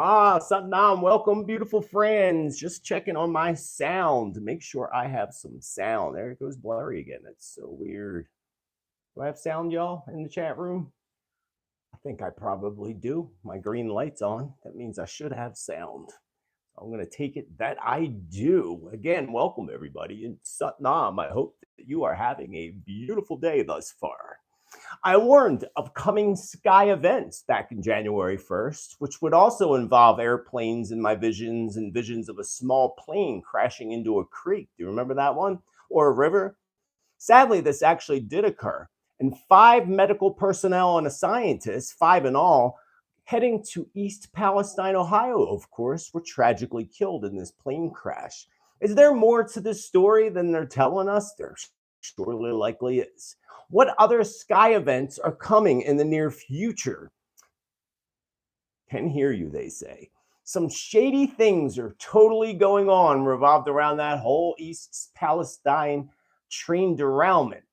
Satnam, welcome, beautiful friends. Just checking on my sound to make sure I have some sound. There it goes blurry again. That's so weird. Do I have sound, y'all, in the chat room? I think I probably do. My green light's on. That means I should have sound. I'm going to take it that I do. Again, welcome, everybody. And Satnam, I hope that you are having a beautiful day thus far. I warned of coming sky events back in January 1st, which would also involve airplanes in my visions and visions of a small plane crashing into a creek. Do you remember that one? Or a river? Sadly, this actually did occur. And 5 medical personnel and a scientist, 5 in all, heading to East Palestine, Ohio, of course, were tragically killed in this plane crash. Is there more to this story than they're telling us? There surely likely is. What other sky events are coming in the near future? Can hear you, they say. Some shady things are totally going on revolved around that whole East Palestine train derailment.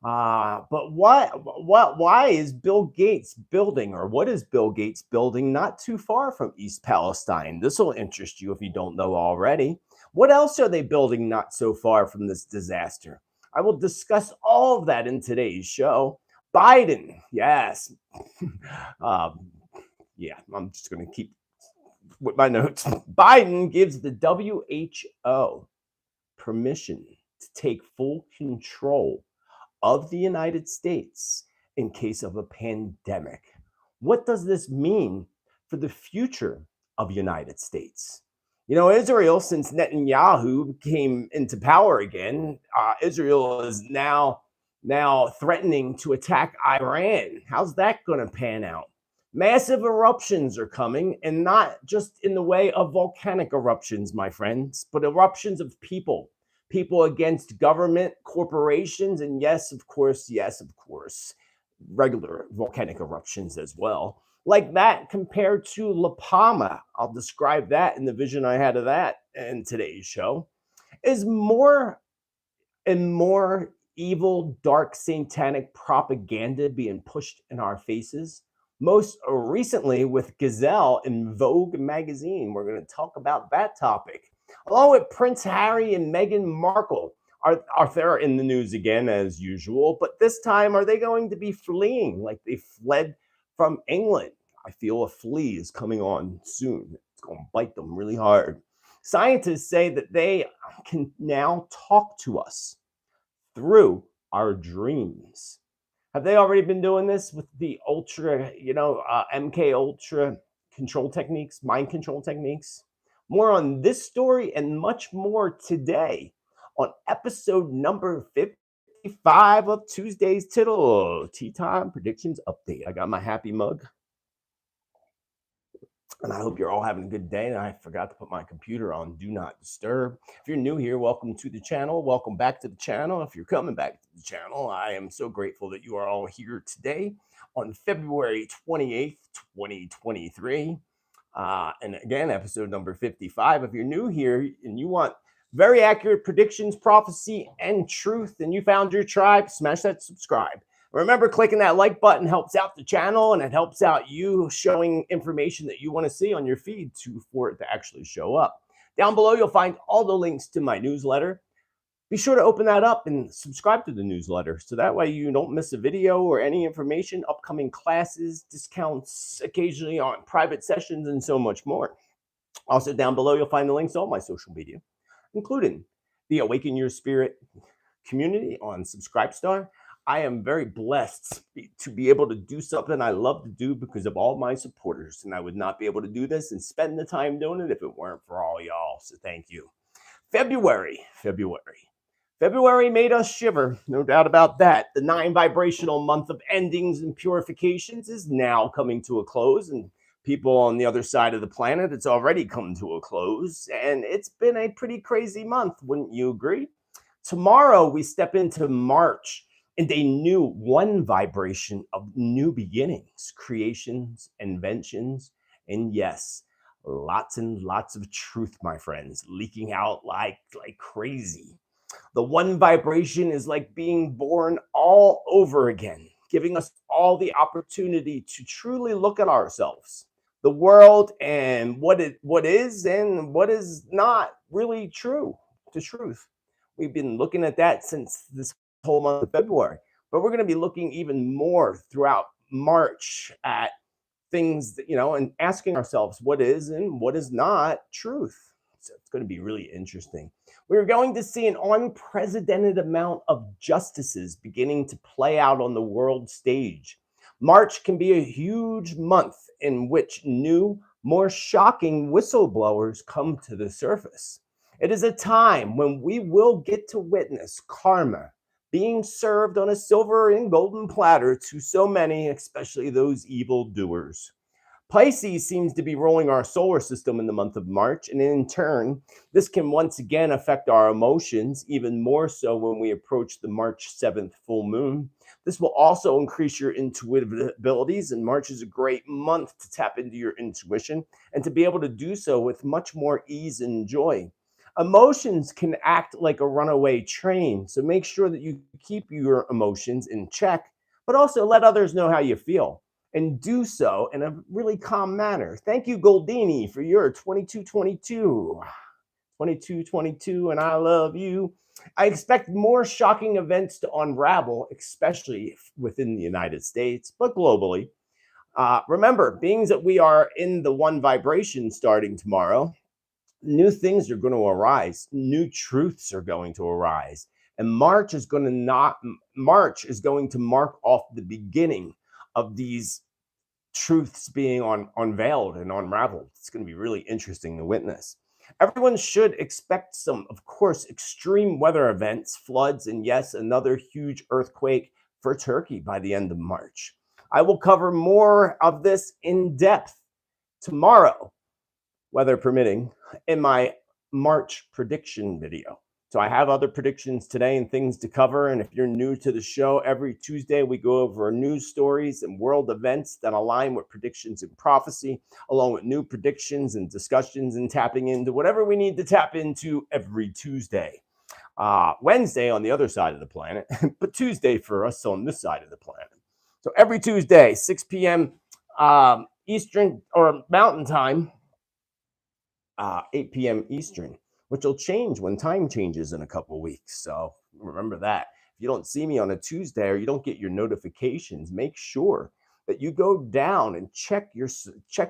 But why is Bill Gates building, or what is Bill Gates building not too far from East Palestine? This will interest you if you don't know already. What else are they building not so far from this disaster? I will discuss all of that in today's show. Biden, yes. Yeah, I'm just going to keep with my notes. Biden gives the WHO permission to take full control of the United States in case of a pandemic. What does this mean for the future of the United States? You know, Israel, since Netanyahu came into power again, Israel is now threatening to attack Iran. How's that going to pan out? Massive eruptions are coming, and not just in the way of volcanic eruptions, my friends, but eruptions of people against government, corporations, and yes, of course, regular volcanic eruptions as well. Like that compared to La Palma, I'll describe that in the vision I had of that in today's show, is more and more evil, dark, satanic propaganda being pushed in our faces. Most recently with Gazelle in Vogue magazine. We're going to talk about that topic. Along with Prince Harry and Meghan Markle are there in the news again as usual, but this time are they going to be fleeing like they fled from England? I feel a flea is coming on soon. It's going to bite them really hard. Scientists say that they can now talk to us through our dreams. Have they already been doing this with the MK Ultra control techniques, mind control techniques? More on this story and much more today on episode number 55 of Tuesday's Tittel Tea Time Predictions Update. I got my happy mug. And I hope you're all having a good day. And I forgot to put my computer on Do Not Disturb. If you're new here, welcome to the channel. Welcome back to the channel. If you're coming back to the channel, I am so grateful that you are all here today on February 28th, 2023. And again, episode number 55. If you're new here and you want very accurate predictions, prophecy, and truth, and you found your tribe, smash that subscribe. Remember, clicking that like button helps out the channel, and it helps out you showing information that you want to see on your feed for it to actually show up. Down below, you'll find all the links to my newsletter. Be sure to open that up and subscribe to the newsletter, so that way you don't miss a video or any information, upcoming classes, discounts occasionally on private sessions, and so much more. Also, down below, you'll find the links to all my social media, including the Awaken Your Spirit community on Subscribestar. I am very blessed to be able to do something I love to do because of all my supporters, and I would not be able to do this and spend the time doing it if it weren't for all y'all, so thank you. February made us shiver, no doubt about that. The 9 vibrational month of endings and purifications is now coming to a close, and people on the other side of the planet, it's already come to a close, and it's been a pretty crazy month, wouldn't you agree? Tomorrow, we step into March, and a new 1 vibration of new beginnings, creations, inventions, and yes, lots and lots of truth, my friends, leaking out like crazy. The 1 vibration is like being born all over again, giving us all the opportunity to truly look at ourselves, the world and what is and what is not really true, the truth. We've been looking at that since this whole month of February, but we're going to be looking even more throughout March at things that, and asking ourselves what is and what is not truth. So it's going to be really interesting. We're going to see an unprecedented amount of justices beginning to play out on the world stage. March can be a huge month in which new, more shocking whistleblowers come to the surface. It is a time when we will get to witness karma being served on a silver and golden platter to so many, especially those evil doers. Pisces seems to be ruling our solar system in the month of March, and in turn, this can once again affect our emotions, even more so when we approach the March 7th full moon. This will also increase your intuitive abilities, and March is a great month to tap into your intuition and to be able to do so with much more ease and joy. Emotions can act like a runaway train, so make sure that you keep your emotions in check, but also let others know how you feel and do so in a really calm manner. Thank you, Goldini, for your 2222. 2222, and I love you. I expect more shocking events to unravel, especially within the United States, but globally. Remember, being that we are in the one vibration starting tomorrow, new things are going to arise, new truths are going to arise, and March is going to mark off the beginning of these truths being unveiled and unraveled. It's going to be really interesting to witness. Everyone should expect some, of course, extreme weather events, floods, and yes, another huge earthquake for Turkey by the end of March. I will cover more of this in depth tomorrow, weather permitting, in my March prediction video. So I have other predictions today and things to cover. And if you're new to the show, every Tuesday we go over news stories and world events that align with predictions and prophecy, along with new predictions and discussions and tapping into whatever we need to tap into every Tuesday. Wednesday on the other side of the planet, but Tuesday for us on this side of the planet. So every Tuesday, 6 p.m. Eastern or Mountain Time, 8 p.m. Eastern, which will change when time changes in a couple weeks. So remember that. If you don't see me on a Tuesday or you don't get your notifications, make sure that you go down and check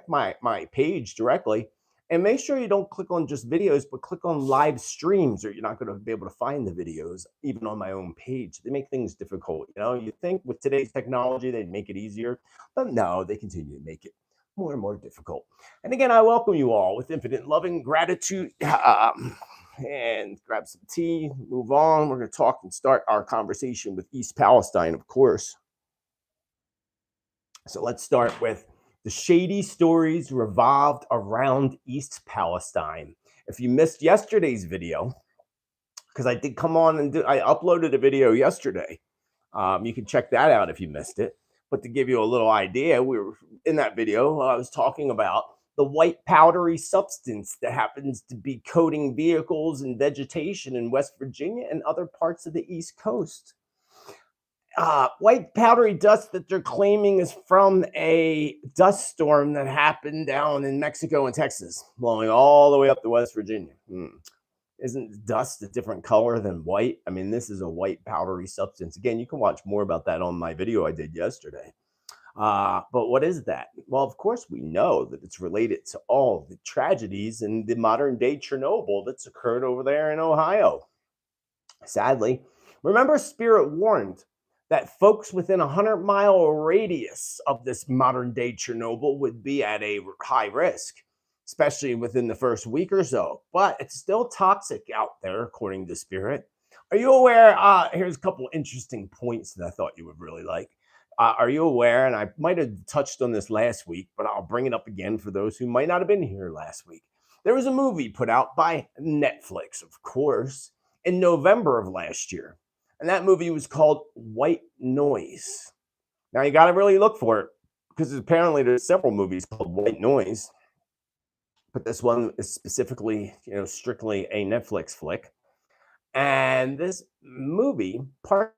my page directly, and make sure you don't click on just videos, but click on live streams, or you're not going to be able to find the videos even on my own page. They make things difficult. You think with today's technology they'd make it easier, but no, they continue to make it more and more difficult. And again, I welcome you all with infinite loving gratitude. And grab some tea, move on. We're going to talk and start our conversation with East Palestine, of course. So let's start with the shady stories revolved around East Palestine. If you missed yesterday's video, because I did come on and I uploaded a video yesterday. You can check that out if you missed it. But to give you a little idea, we were in that video, I was talking about the white powdery substance that happens to be coating vehicles and vegetation in West Virginia and other parts of the East Coast. White powdery dust that they're claiming is from a dust storm that happened down in Mexico and Texas, blowing all the way up to West Virginia. Isn't dust a different color than white? I mean, this is a white powdery substance. Again, you can watch more about that on my video I did yesterday. But what is that? Well, of course, we know that it's related to all the tragedies in the modern day Chernobyl that's occurred over there in Ohio. Sadly, remember, Spirit warned that folks within a 100-mile radius of this modern day Chernobyl would be at a high risk, especially within the first week or so. But it's still toxic out there, according to Spirit. Are you aware? Here's a couple interesting points that I thought you would really like. Are you aware, and I might have touched on this last week, but I'll bring it up again for those who might not have been here last week. There was a movie put out by Netflix, of course, in November of last year. And that movie was called White Noise. Now, you got to really look for it, because apparently there's several movies called White Noise. But this one is specifically, strictly a Netflix flick. And this movie, parts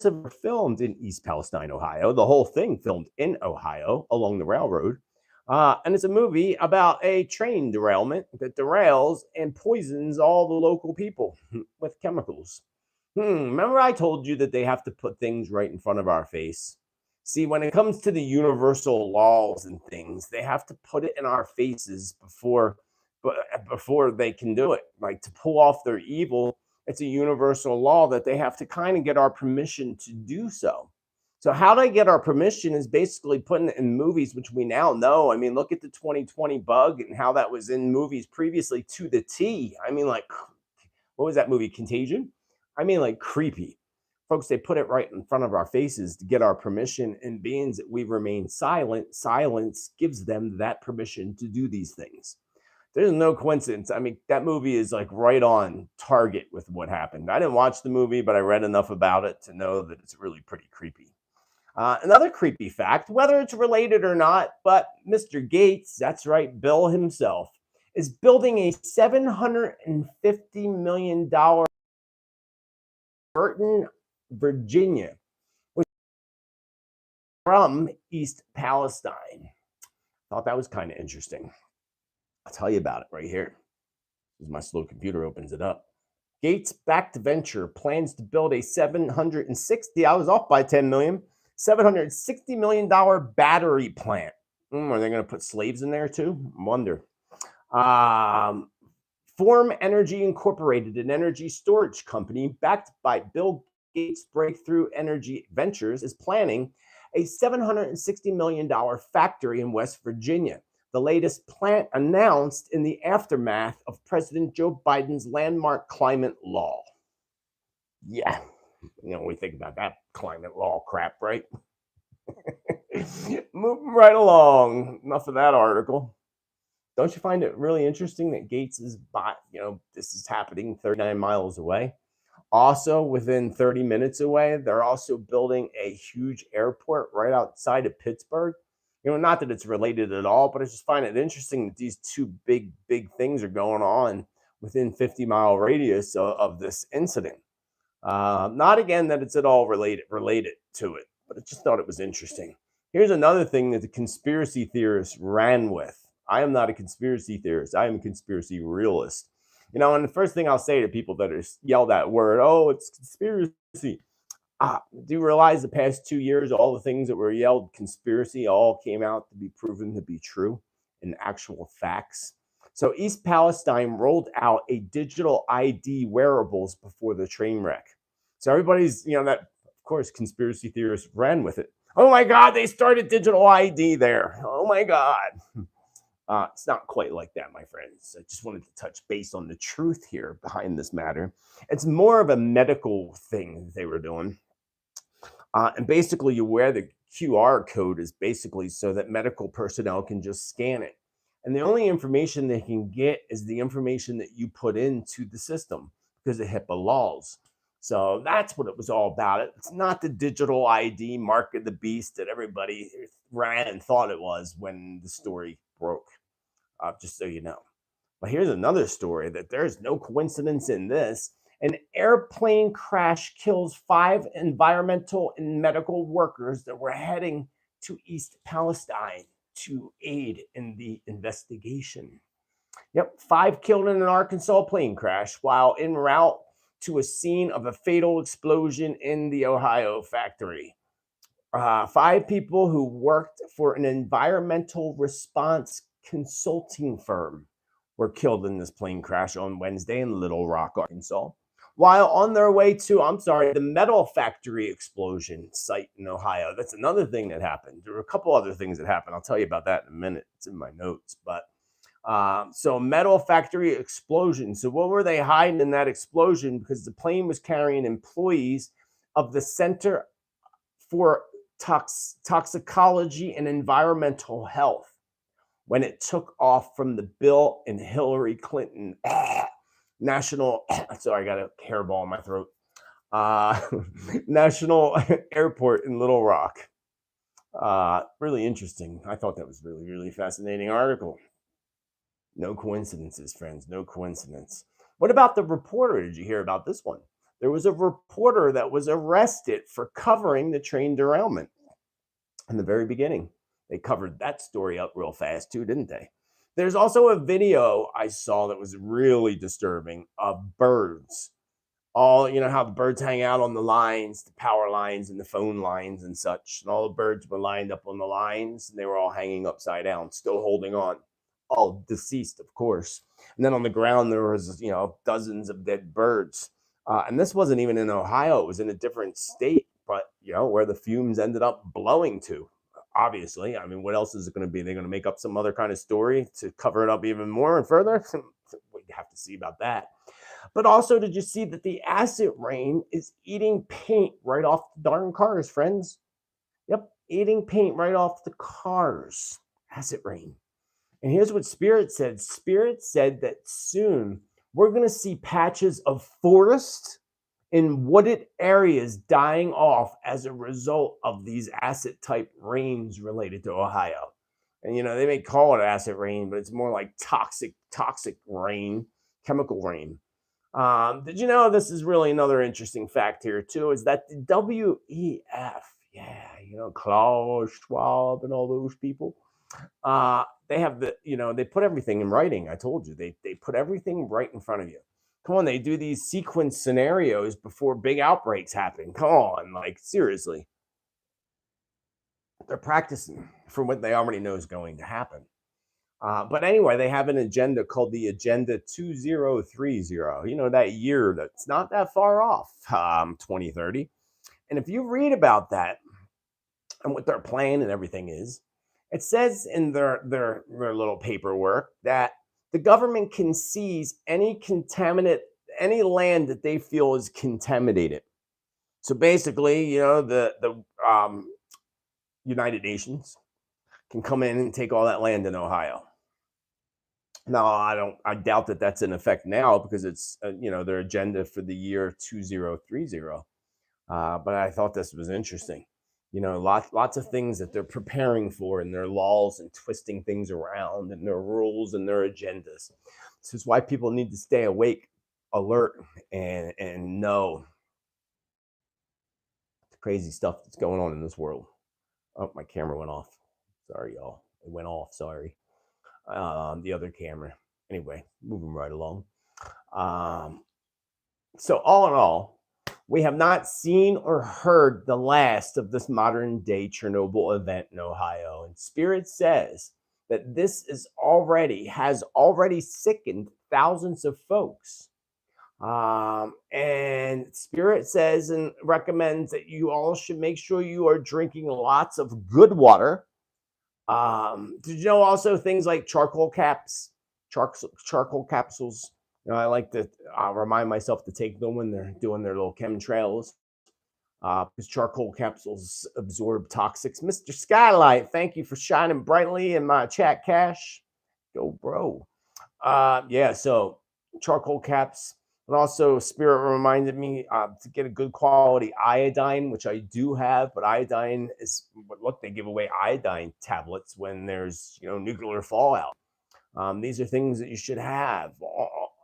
of it filmed in East Palestine, Ohio. The whole thing filmed in Ohio along the railroad. And it's a movie about a train derailment that derails and poisons all the local people with chemicals. Remember, I told you that they have to put things right in front of our face? See, when it comes to the universal laws and things, they have to put it in our faces before they can do it. Like to pull off their evil, it's a universal law that they have to kind of get our permission to do so. So how they get our permission is basically putting it in movies, which we now know. I mean, look at the 2020 bug and how that was in movies previously to the T. I mean, like, what was that movie, Contagion? I mean, like creepy. Folks, they put it right in front of our faces to get our permission, and being that we remain silent, silence gives them that permission to do these things. There's no coincidence. I mean, that movie is like right on target with what happened. I didn't watch the movie, but I read enough about it to know that it's really pretty creepy. Another creepy fact, whether it's related or not, but Mr. Gates, that's right, Bill himself, is building a $750 million Burton, Virginia, which is from East Palestine. Thought that was kind of interesting. I'll tell you about it right here. As my slow computer opens it up. Gates-backed venture plans to build a I was off by 10 million, $760 million battery plant. Are they going to put slaves in there too? I wonder. Form Energy Incorporated, an energy storage company backed by Bill Gates' Breakthrough Energy Ventures, is planning a $760 million factory in West Virginia, the latest plant announced in the aftermath of President Joe Biden's landmark climate law. Yeah, we think about that climate law crap, right? Moving right along. Enough of that article. Don't you find it really interesting that Gates is this is happening 39 miles away? Also, within 30 minutes away, they're also building a huge airport right outside of Pittsburgh. Not that it's related at all, but I just find it interesting that these two big things are going on within 50-mile radius of this incident. Not again that it's at all related to it, but I just thought it was interesting. Here's another thing that the conspiracy theorists ran with. I am not a conspiracy theorist. I am a conspiracy realist. And the first thing I'll say to people that yell that word, oh, it's conspiracy. Do you realize the past 2 years, all the things that were yelled conspiracy all came out to be proven to be true and actual facts? So East Palestine rolled out a digital ID wearables before the train wreck. So everybody's, that, of course, conspiracy theorists ran with it. Oh my God, they started digital ID there. Oh my God. It's not quite like that, my friends. I just wanted to touch base on the truth here behind this matter. It's more of a medical thing they were doing. And basically, you wear the QR code is basically so that medical personnel can just scan it. And the only information they can get is the information that you put into the system because of HIPAA laws. So that's what it was all about. It's not the digital ID mark of the beast that everybody ran and thought it was when the story broke, just so you know. But here's another story that there's no coincidence in this. An airplane crash kills 5 environmental and medical workers that were heading to East Palestine to aid in the investigation. Yep, 5 killed in an Arkansas plane crash while en route to a scene of a fatal explosion in the Ohio factory. 5 people who worked for an environmental response consulting firm were killed in this plane crash on Wednesday in Little Rock, Arkansas, while on their way to, the metal factory explosion site in Ohio. That's another thing that happened. There were a couple other things that happened. I'll tell you about that in a minute. It's in my notes. But so metal factory explosion. So what were they hiding in that explosion? Because the plane was carrying employees of the Center for Toxicology and Environmental Health when it took off from the Bill and Hillary Clinton National, sorry, I got a hairball in my throat, National Airport in Little Rock. Really interesting. I thought that was really, really fascinating article. No coincidences, friends, no coincidence. What about the reporter? Did you hear about this one? There was a reporter that was arrested for covering the train derailment in the very beginning. They covered that story up real fast too, didn't they? There's also a video I saw that was really disturbing of birds. All, you know how the birds hang out on the lines, the power lines and the phone lines and such. And all the birds were lined up on the lines and they were all hanging upside down, still holding on. All deceased, of course. And then on the ground, there was, dozens of dead birds. And this wasn't even in Ohio, it was in a different state, but, where the fumes ended up blowing to. Obviously, I mean, what else is it going to be? They're going to make up some other kind of story to cover it up even more and further. We have to see about that. But also, did you see that the acid rain is eating paint right off the darn cars, friends? Yep, eating paint right off the cars. Acid rain. And here's what Spirit said. Spirit said that soon we're going to see patches of forest in wooded areas dying off as a result of these acid type rains related to Ohio. And they may call it acid rain, but it's more like toxic rain, chemical rain. Did you know, this is really another interesting fact here too, is that the WEF, Klaus Schwab and all those people, they have they put everything in writing. I told you, they put everything right in front of you. Come on, they do these sequence scenarios before big outbreaks happen. Come on, like seriously. They're practicing for what they already know is going to happen. But anyway, they have an agenda called the Agenda 2030. That year that's not that far off, 2030. And if you read about that and what their plan and everything is, it says in their little paperwork that the government can seize any land that they feel is contaminated. So basically, the United Nations can come in and take all that land in Ohio. Now, I doubt that that's in effect now because it's, their agenda for the year 2030. But I thought this was interesting. Lots of things that they're preparing for in their laws and twisting things around and their rules and their agendas. This is why people need to stay awake, alert, and know the crazy stuff that's going on in this world. Oh, my camera went off. Sorry, y'all. It went off. Sorry. The other camera. Anyway, moving right along. So all in all, we have not seen or heard the last of this modern day Chernobyl event in Ohio. And Spirit says that this has already sickened thousands of folks. And Spirit says and recommends that you all should make sure you are drinking lots of good water. Did you know also things like charcoal capsules? I like to remind myself to take them when they're doing their little chemtrails. Because charcoal capsules absorb toxics. Mr. Skylight, thank you for shining brightly in my chat cache. Go, bro. So charcoal caps. And also, Spirit reminded me to get a good quality iodine, which I do have. But iodine is, look, they give away iodine tablets when there's, nuclear fallout. These are things that you should have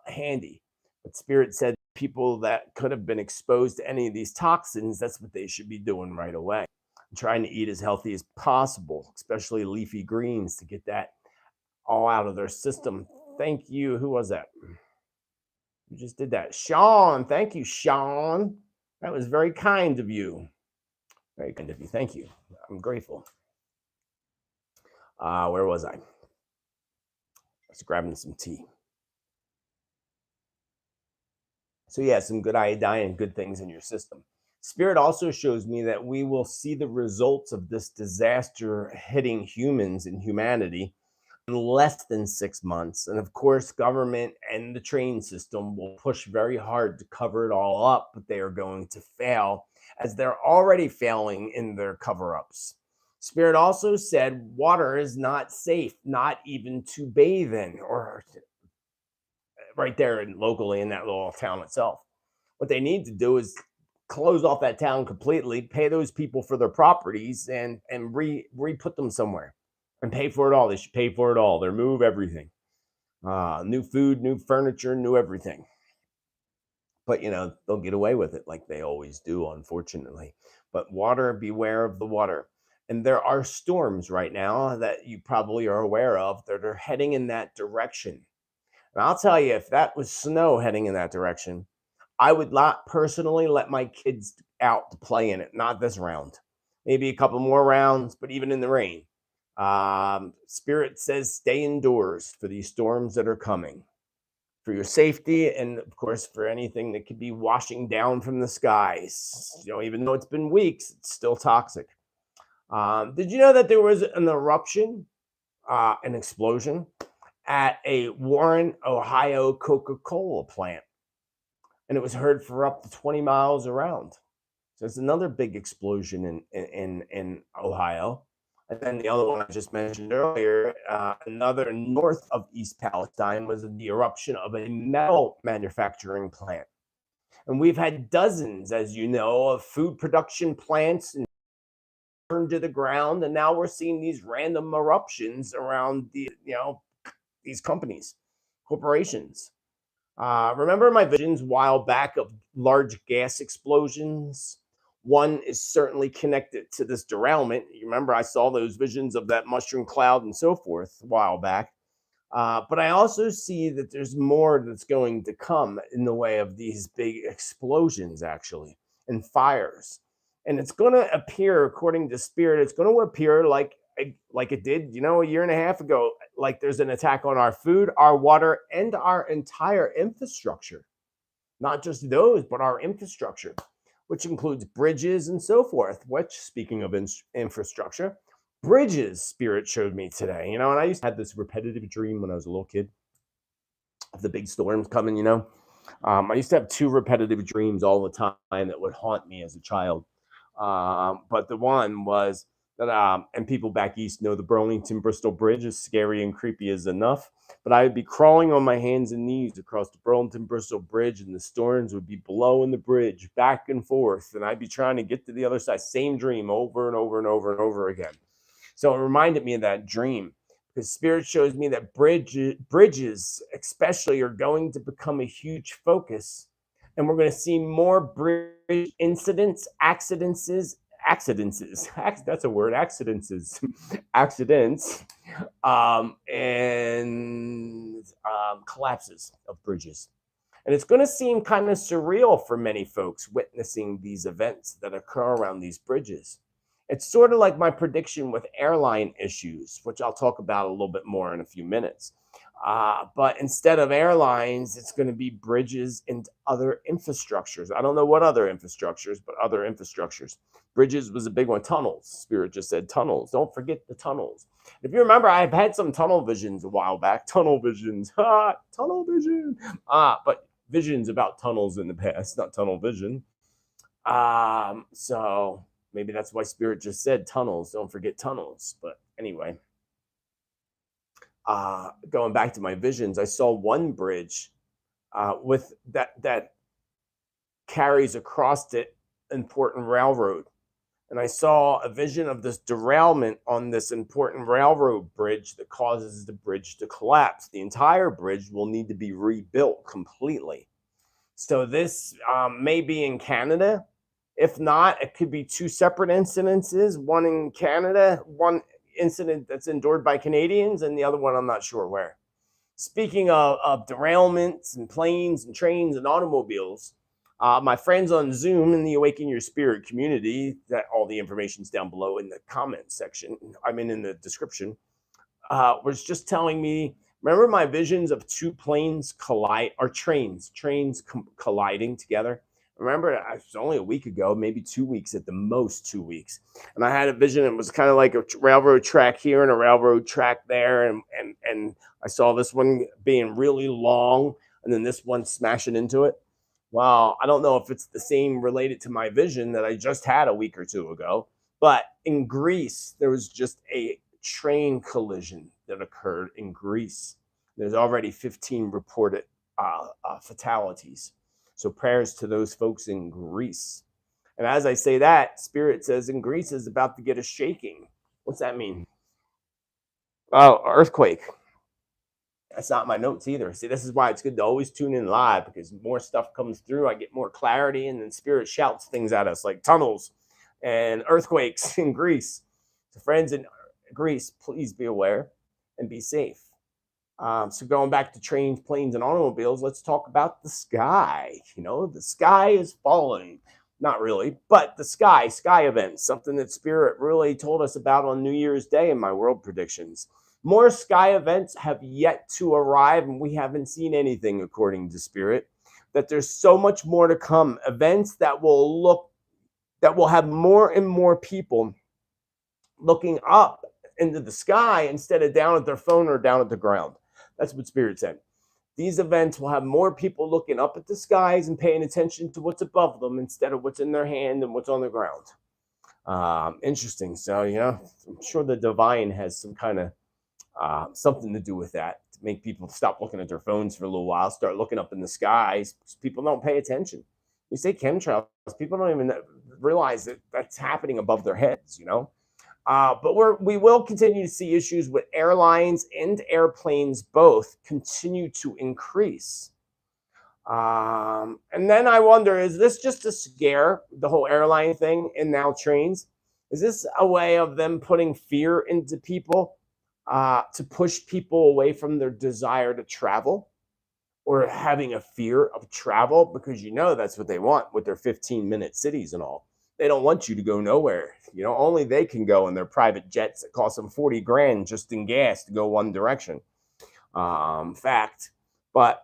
handy. But Spirit said people that could have been exposed to any of these toxins, that's what they should be doing right away. Trying to eat as healthy as possible, especially leafy greens, to get that all out of their system. Thank you. Who was that? You just did that. Sean. Thank you, Sean. That was very kind of you. Very kind of you. Thank you. I'm grateful. Where was I? I was grabbing some tea. So yeah, some good iodine and good things in your system. Spirit also shows me that we will see the results of this disaster hitting humans and humanity in less than 6 months. And of course, government and the train system will push very hard to cover it all up, but they are going to fail as they're already failing in their cover-ups. Spirit also said water is not safe, not even to bathe in, or right there locally in that little town itself. What they need to do is close off that town completely, pay those people for their properties, and re-put them somewhere. And pay for it all. They should pay for it all. They remove everything. New food, new furniture, new everything. But, they'll get away with it like they always do, unfortunately. But water, beware of the water. And there are storms right now that you probably are aware of that are heading in that direction. And I'll tell you, if that was snow heading in that direction, I would not personally let my kids out to play in it. Not this round, maybe a couple more rounds, but even in the rain. Spirit says stay indoors for these storms that are coming, for your safety, and of course for anything that could be washing down from the skies. Even though it's been weeks, it's still toxic. Did you know that there was an eruption, an explosion at a Warren, Ohio Coca-Cola plant, and it was heard for up to 20 miles around? So it's another big explosion in Ohio. And then the other one I just mentioned earlier, another north of East Palestine, was the eruption of a metal manufacturing plant. And we've had dozens, as you know, of food production plants and burned to the ground, and now we're seeing these random eruptions around these companies, corporations. Remember my visions a while back of large gas explosions? One is certainly connected to this derailment. You remember I saw those visions of that mushroom cloud and so forth a while back. But I also see that there's more that's going to come in the way of these big explosions, actually, and fires. And it's going to appear, according to Spirit, it's going to appear like it did, a year and a half ago, like there's an attack on our food, our water, and our entire infrastructure. Not just those, but our infrastructure, which includes bridges and so forth. Which, speaking of infrastructure, bridges, Spirit showed me today. And I used to have this repetitive dream when I was a little kid of the big storms coming. I used to have two repetitive dreams all the time that would haunt me as a child. But the one was that, and people back east know the Burlington-Bristol Bridge is scary and creepy as enough, but I would be crawling on my hands and knees across the Burlington-Bristol Bridge, and the storms would be blowing the bridge back and forth, and I'd be trying to get to the other side. Same dream over and over and over and over again. So it reminded me of that dream, because Spirit shows me that bridges especially are going to become a huge focus, and we're going to see more bridge incidents, accidents, that's a word, accidents, and collapses of bridges. And it's going to seem kind of surreal for many folks witnessing these events that occur around these bridges. It's sort of like my prediction with airline issues, which I'll talk about a little bit more in a few minutes. But instead of airlines, it's going to be bridges and other infrastructures. I don't know what other infrastructures, but other infrastructures. Bridges was a big one. Tunnels. Spirit just said tunnels. Don't forget the tunnels. If you remember, I've had some tunnel visions a while back. Tunnel visions. Tunnel vision. But visions about tunnels in the past, not tunnel vision. So maybe that's why Spirit just said tunnels. Don't forget tunnels. But anyway. Going back to my visions, I saw one bridge with that carries across it important railroad. And I saw a vision of this derailment on this important railroad bridge that causes the bridge to collapse. The entire bridge will need to be rebuilt completely. So this may be in Canada. If not, it could be two separate incidences, one in Canada, one incident that's endured by Canadians, and the other one I'm not sure where. Speaking of derailments and planes and trains and automobiles, my friends on Zoom in the Awaken Your Spirit community, that all the information's down below in the comments section, in the description, was just telling me, remember my visions of two planes trains colliding together? Remember, it was only a week ago, maybe 2 weeks at the most, 2 weeks. And I had a vision. It was kind of like a railroad track here and a railroad track there. And I saw this one being really long and then this one smashing into it. Well, I don't know if it's the same related to my vision that I just had a week or two ago. But in Greece, there was just a train collision that occurred in Greece. There's already 15 reported fatalities. So prayers to those folks in Greece. And as I say that, Spirit says in Greece is about to get a shaking. What's that mean? Oh, earthquake. That's not my notes either. See, this is why it's good to always tune in live, because more stuff comes through. I get more clarity, and then Spirit shouts things at us like tunnels and earthquakes in Greece. So friends in Greece, please be aware and be safe. So going back to trains, planes, and automobiles, let's talk about the sky. You know, the sky is falling. Not really, but the sky events, something that Spirit really told us about on New Year's Day in my world predictions. More sky events have yet to arrive, and we haven't seen anything, according to Spirit, that there's so much more to come. Events that will have more and more people looking up into the sky instead of down at their phone or down at the ground. That's what Spirit said. These events will have more people looking up at the skies and paying attention to what's above them instead of what's in their hand and what's on the ground. Interesting. So, you know, I'm sure the divine has some kind of something to do with that, to make people stop looking at their phones for a little while, start looking up in the skies. People don't pay attention. You say chemtrails, people don't even realize that that's happening above their heads, you know? But we will continue to see issues with airlines and airplanes both continue to increase. And then I wonder, is this just a scare, the whole airline thing, and now trains? Is this a way of them putting fear into people to push people away from their desire to travel or having a fear of travel? Because you know that's what they want with their 15-minute cities and all. They don't want you to go nowhere. You know, only they can go in their private jets that cost them 40 grand just in gas to go one direction. Fact. But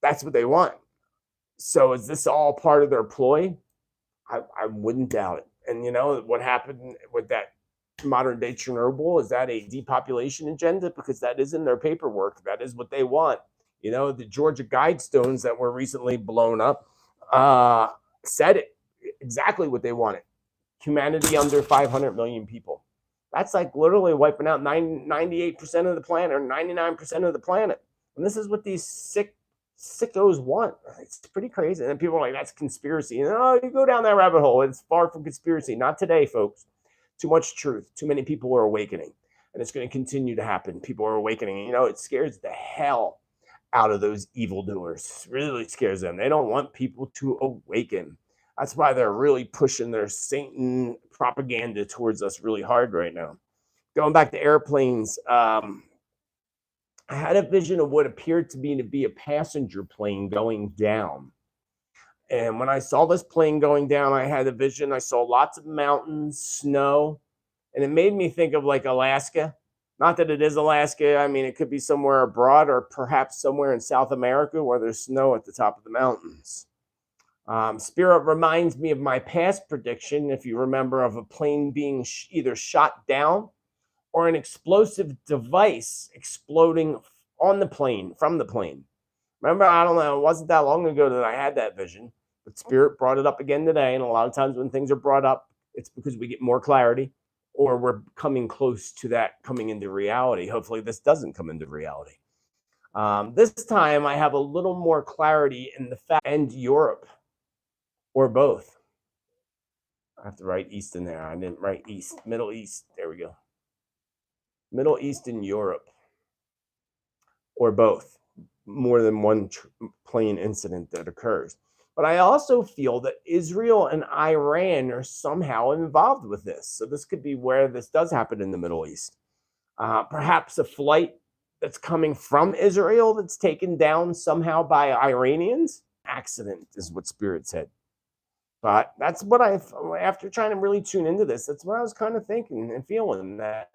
that's what they want. So is this all part of their ploy? I wouldn't doubt it. And you know what happened with that modern day Chernobyl? Is that a depopulation agenda? Because that is in their paperwork. That is what they want. You know, the Georgia Guidestones that were recently blown up said it. Exactly what they wanted. Humanity under 500 million people. That's like literally wiping out 98% of the planet or 99% of the planet. And this is what these sickos want. It's pretty crazy. And then people are like, that's conspiracy. And oh, you go down that rabbit hole. It's far from conspiracy. Not today, folks. Too much truth. Too many people are awakening. And it's going to continue to happen. People are awakening. And, you know, it scares the hell out of those evildoers. It really scares them. They don't want people to awaken. That's why they're really pushing their Satan propaganda towards us really hard right now. Going back to airplanes, I had a vision of what appeared to be a passenger plane going down. And when I saw this plane going down, I had a vision. I saw lots of mountains, snow, and it made me think of like Alaska. Not that it is Alaska. I mean, it could be somewhere abroad or perhaps somewhere in South America where there's snow at the top of the mountains. Spirit reminds me of my past prediction, if you remember, of a plane being either shot down or an explosive device exploding on the plane, from the plane. Remember, I don't know, it wasn't that long ago that I had that vision, but Spirit brought it up again today. And a lot of times when things are brought up, it's because we get more clarity or we're coming close to that coming into reality. Hopefully this doesn't come into reality. This time I have a little more clarity in the fact and Europe. Or both. I have to write East in there. I didn't write East. Middle East. There we go. Middle East and Europe. Or both. More than one plane incident that occurs. But I also feel that Israel and Iran are somehow involved with this. So this could be where this does happen in the Middle East. Perhaps a flight that's coming from Israel that's taken down somehow by Iranians. Accident is what Spirit said. But that's what after trying to really tune into this, that's what I was kind of thinking and feeling, that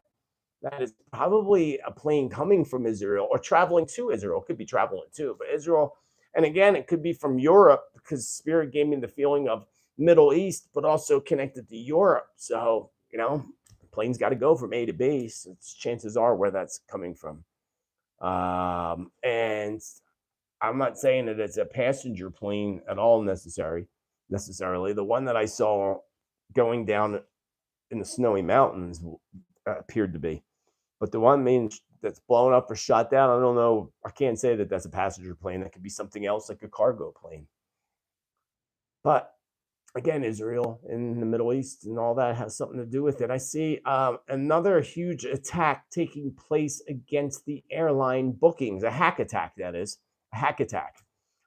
is probably a plane coming from Israel or traveling to Israel. It could be traveling too, but Israel. And again, it could be from Europe because Spirit gave me the feeling of Middle East, but also connected to Europe. So, you know, the plane's got to go from A to B. So chances are where that's coming from. And I'm not saying that it's a passenger plane at all necessarily. The one that I saw going down in the snowy mountains appeared to be, but the one that's blown up or shot down, I don't know. I can't say that that's a passenger plane. That could be something else, like a cargo plane. But again, Israel in the Middle East and all that has something to do with it. I see another huge attack taking place against the airline bookings, a hack attack, that is, a hack attack.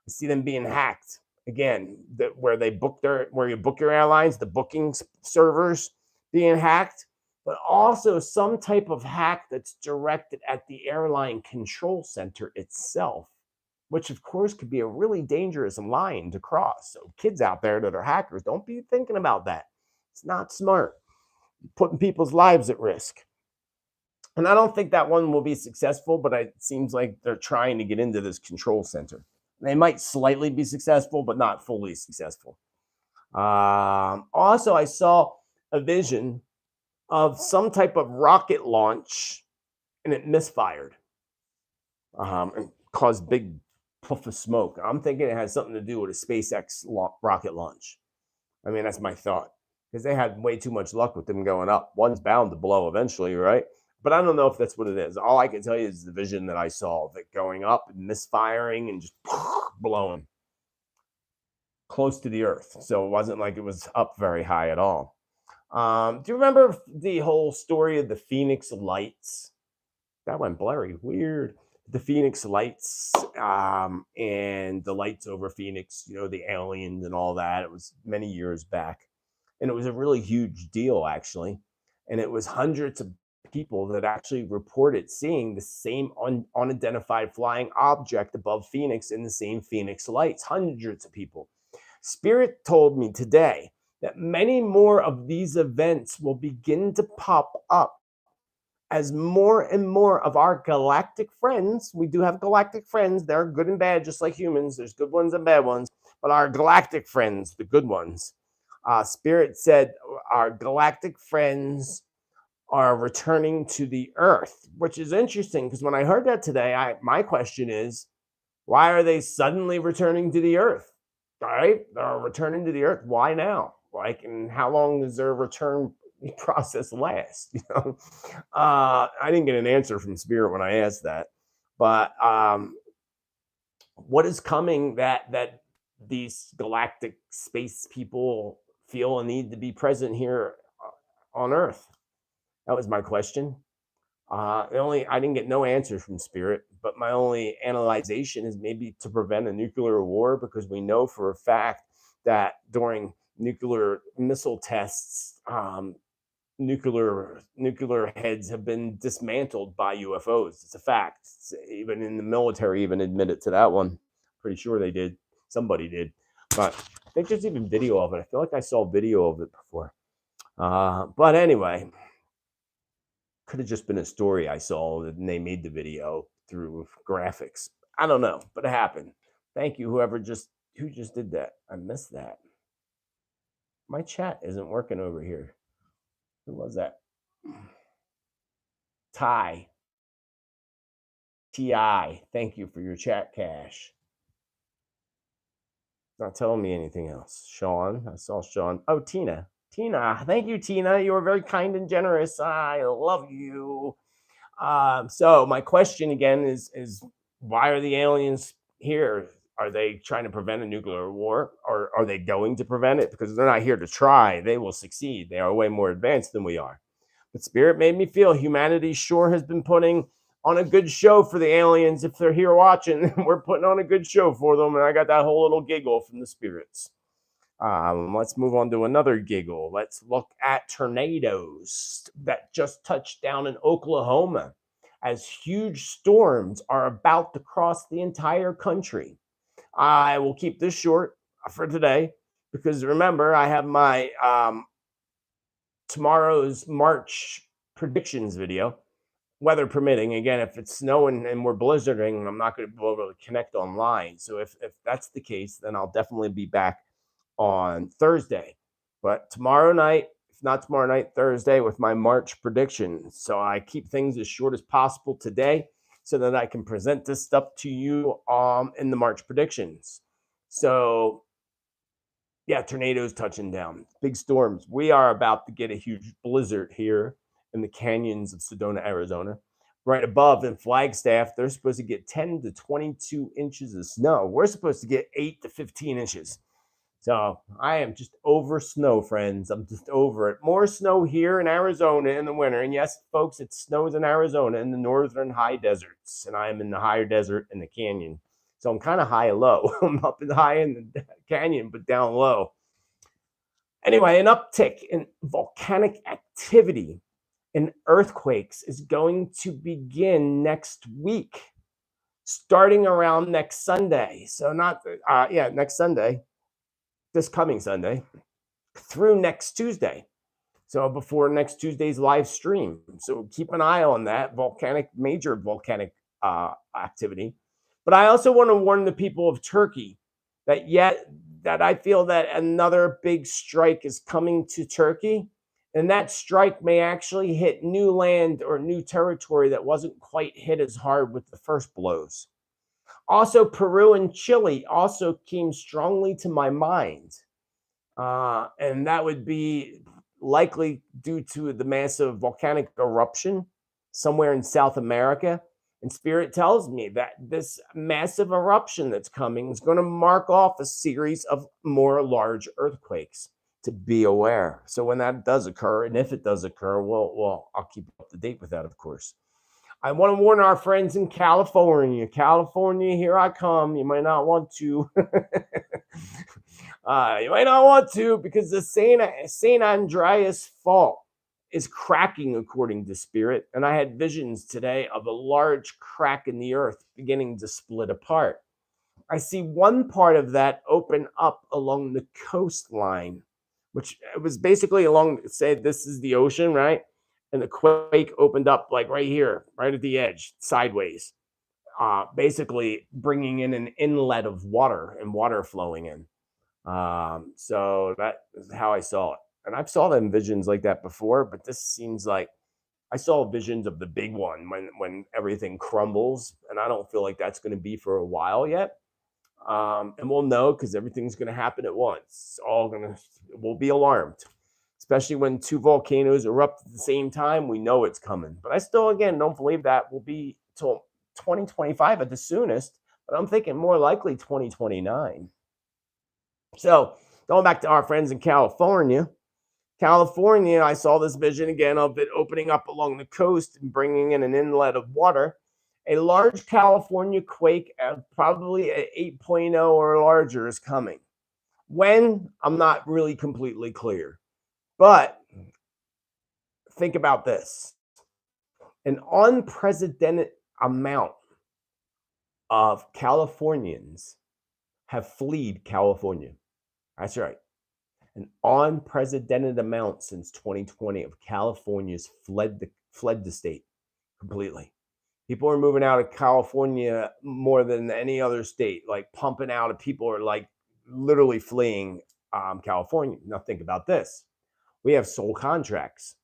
I see them being hacked. Again, where you book your airlines, the booking servers being hacked. but also some type of hack that's directed at the airline control center itself, which of course could be a really dangerous line to cross. So kids out there that are hackers, don't be thinking about that. It's not smart. Putting people's lives at risk. And I don't think that one will be successful, but it seems like they're trying to get into this control center. They might slightly be successful, but not fully successful. Also, I saw a vision of some type of rocket launch, and it misfired and caused big puff of smoke. I'm thinking it has something to do with a SpaceX rocket launch. I mean, that's my thought, because they had way too much luck with them going up. One's bound to blow eventually, right? But I don't know if that's what it is. All I can tell you is the vision that I saw of it going up and misfiring and just blowing close to the earth. So it wasn't like it was up very high at all. Do you remember the whole story of the Phoenix Lights? That went blurry, weird. The Phoenix Lights and the lights over Phoenix, you know, the aliens and all that. It was many years back. And it was a really huge deal, actually. And it was hundreds of people that actually reported seeing the same unidentified flying object above Phoenix in the same Phoenix Lights. Hundreds of people. Spirit told me today that many more of these events will begin to pop up as more and more of our galactic friends, we do have galactic friends, they're good and bad, just like humans. There's good ones and bad ones, but our galactic friends, the good ones, Spirit said our galactic friends are returning to the Earth, which is interesting, because when I heard that today, my question is, why are they suddenly returning to the Earth? All right, they're returning to the Earth. Why now? Like, and how long does their return process last? You know, I didn't get an answer from Spirit when I asked that, but what is coming that these galactic space people feel a need to be present here on Earth? That was my question. I didn't get no answers from Spirit, but my only analyzation is maybe to prevent a nuclear war, because we know for a fact that during nuclear missile tests, nuclear heads have been dismantled by UFOs. It's a fact. Even in the military even admitted to that one. Pretty sure they did. Somebody did. But I think there's even video of it. I feel like I saw video of it before. But anyway, could have just been a story I saw and they made the video through graphics. I don't know, but it happened. Thank you, who just did that. I missed that. My chat isn't working over here. Who was that? Ty. TI. Thank you for your chat cash. Not telling me anything else. Sean. I saw Sean. Oh, Tina. Tina. Thank you, Tina. You are very kind and generous. I love you. So my question again is why are the aliens here? Are they trying to prevent a nuclear war, or are they going to prevent it? Because they're not here to try. They will succeed. They are way more advanced than we are. But Spirit made me feel humanity sure has been putting on a good show for the aliens. If they're here watching, we're putting on a good show for them. And I got that whole little giggle from the spirits. Let's move on to another giggle. Let's look at tornadoes that just touched down in Oklahoma, as huge storms are about to cross the entire country. I will keep this short for today, because remember, I have my tomorrow's March predictions video, weather permitting. Again, if it's snowing and we're blizzarding, I'm not going to be able to connect online. So if that's the case, then I'll definitely be back on Thursday. But tomorrow night, if not tomorrow night, Thursday, with my March predictions. So I keep things as short as possible today, so that I can present this stuff to you in the March predictions. So yeah, tornadoes touching down, big storms. We are about to get a huge blizzard here in the canyons of Sedona, Arizona. Right above in Flagstaff, they're supposed to get 10 to 22 inches of snow. We're supposed to get 8 to 15 inches. So I am just over snow, friends. I'm just over it. More snow here in Arizona in the winter. And yes, folks, it snows in Arizona in the northern high deserts. And I am in the higher desert in the canyon. So I'm kind of high and low. I'm up and high in the canyon, but down low. Anyway, an uptick in volcanic activity and earthquakes is going to begin next week, starting around next Sunday. So not, next Sunday, this coming Sunday, through next Tuesday. So before next Tuesday's live stream. So keep an eye on that major volcanic activity. But I also want to warn the people of Turkey that I feel that another big strike is coming to Turkey. And that strike may actually hit new land or new territory that wasn't quite hit as hard with the first blows. Also, Peru and Chile also came strongly to my mind. And that would be likely due to the massive volcanic eruption somewhere in South America. And Spirit tells me that this massive eruption that's coming is going to mark off a series of more large earthquakes, to be aware. So when that does occur, and if it does occur, well, I'll keep up to date with that, of course. I want to warn our friends in California. California, here I come. You might not want to. You might not want to, because the St. Andreas Fault is cracking, according to Spirit. And I had visions today of a large crack in the earth beginning to split apart. I see one part of that open up along the coastline, which was basically along, say, this is the ocean, right? And the quake opened up like right here, right at the edge, sideways, basically bringing in an inlet of water and water flowing in. So that is how I saw it. And I've saw them visions like that before, but this seems like I saw visions of the big one when everything crumbles, and I don't feel like that's going to be for a while yet. And we'll know because everything's going to happen at once. We'll be alarmed, especially when two volcanoes erupt at the same time. We know it's coming, but I still, again, don't believe that will be till 2025 at the soonest, but I'm thinking more likely 2029. So going back to our friends in California, I saw this vision again of it opening up along the coast and bringing in an inlet of water. A large California quake, probably an 8.0 or larger, is coming. When? I'm not really completely clear. But think about this. An unprecedented amount of Californians have fled California. That's right. An unprecedented amount since 2020 of Californians fled the state completely. People are moving out of California more than any other state, like pumping out of people are like literally fleeing California. Now think about this. We have soul contracts,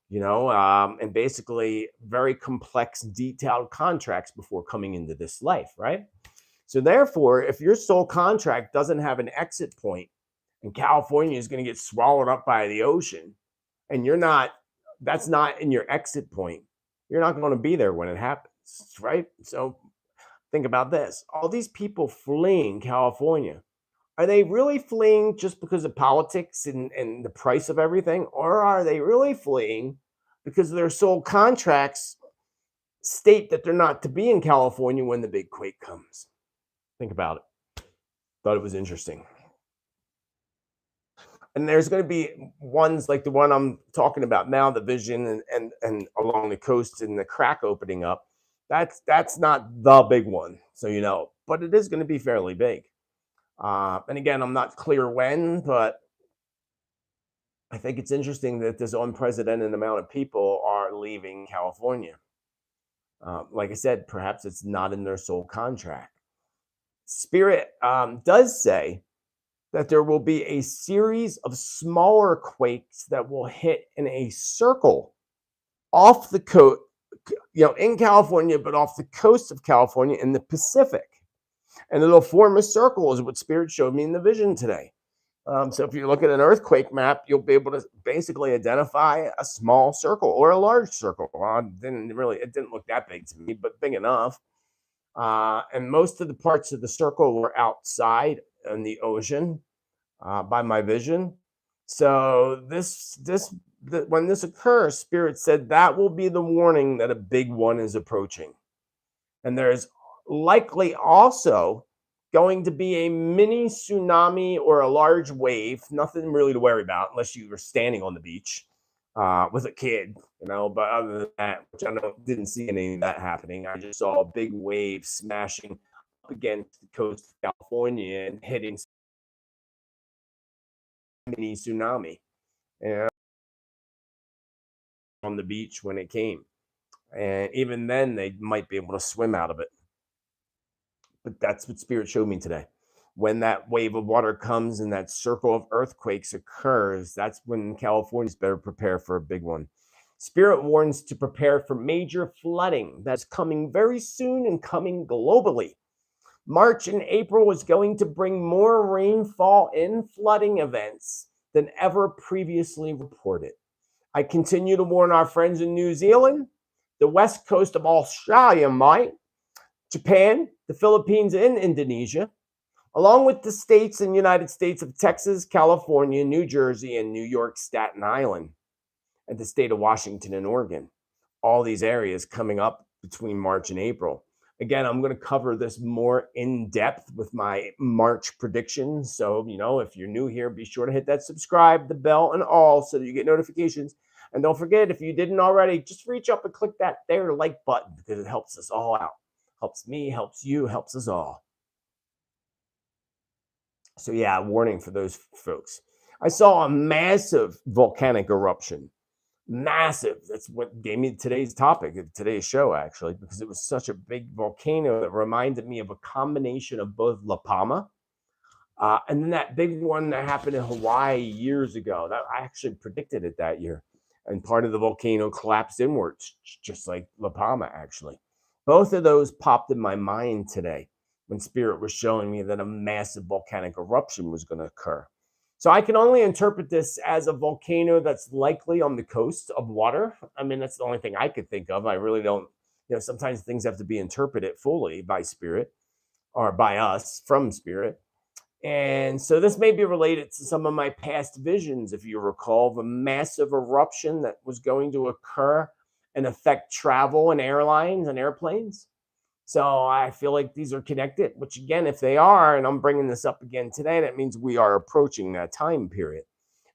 and basically very complex, detailed contracts before coming into this life, right? So therefore, if your soul contract doesn't have an exit point, and California is going to get swallowed up by the ocean, and that's not in your exit point, you're not going to be there when it happens, right? So think about this. All these people fleeing California, are they really fleeing just because of politics and the price of everything? Or are they really fleeing because their soul contracts state that they're not to be in California when the big quake comes? Think about it. Thought it was interesting. And there's going to be ones like the one I'm talking about now, the vision and along the coast and the crack opening up. That's not the big one, so but it is going to be fairly big. And again, I'm not clear when, but I think it's interesting that this unprecedented amount of people are leaving California. Like I said, perhaps it's not in their soul contract. Spirit does say that there will be a series of smaller quakes that will hit in a circle off the coast, in California, but off the coast of California in the Pacific. And it'll form a circle, is what Spirit showed me in the vision today. So if you look at an earthquake map, you'll be able to basically identify a small circle or a large circle. It didn't look that big to me, but big enough. And most of the parts of the circle were outside in the ocean by my vision. So when this occurs, Spirit said that will be the warning that a big one is approaching. And there's likely also going to be a mini tsunami or a large wave, nothing really to worry about unless you were standing on the beach, with a kid, but other than that, which didn't see any of that happening. I just saw a big wave smashing up against the coast of California and hitting mini tsunami, on the beach when it came. And even then, they might be able to swim out of it. But that's what Spirit showed me today. When that wave of water comes and that circle of earthquakes occurs, that's when California's better prepare for a big one. Spirit warns to prepare for major flooding that's coming very soon and coming globally. March and April is going to bring more rainfall and flooding events than ever previously reported. I continue to warn our friends in New Zealand, the west coast of Australia, Japan, the Philippines, and Indonesia, along with the states and United States of Texas, California, New Jersey, and New York, Staten Island, and the state of Washington and Oregon. All these areas coming up between March and April. Again, I'm going to cover this more in depth with my March predictions. So, if you're new here, be sure to hit that subscribe, the bell, and all so that you get notifications. And don't forget, if you didn't already, just reach up and click that there like button because it helps us all out. Helps me, helps you, helps us all. So yeah, warning for those folks. I saw a massive volcanic eruption. Massive. That's what gave me today's topic of today's show, actually, because it was such a big volcano that reminded me of a combination of both La Palma and then that big one that happened in Hawaii years ago. That I actually predicted it that year. And part of the volcano collapsed inwards, just like La Palma, actually. Both of those popped in my mind today when Spirit was showing me that a massive volcanic eruption was going to occur. So I can only interpret this as a volcano that's likely on the coast of water. I mean, that's the only thing I could think of. I really don't, sometimes things have to be interpreted fully by Spirit or by us from Spirit. And so this may be related to some of my past visions, if you recall, the massive eruption that was going to occur and affect travel and airlines and airplanes. So I feel like these are connected, which again, if they are, and I'm bringing this up again today, that means we are approaching that time period.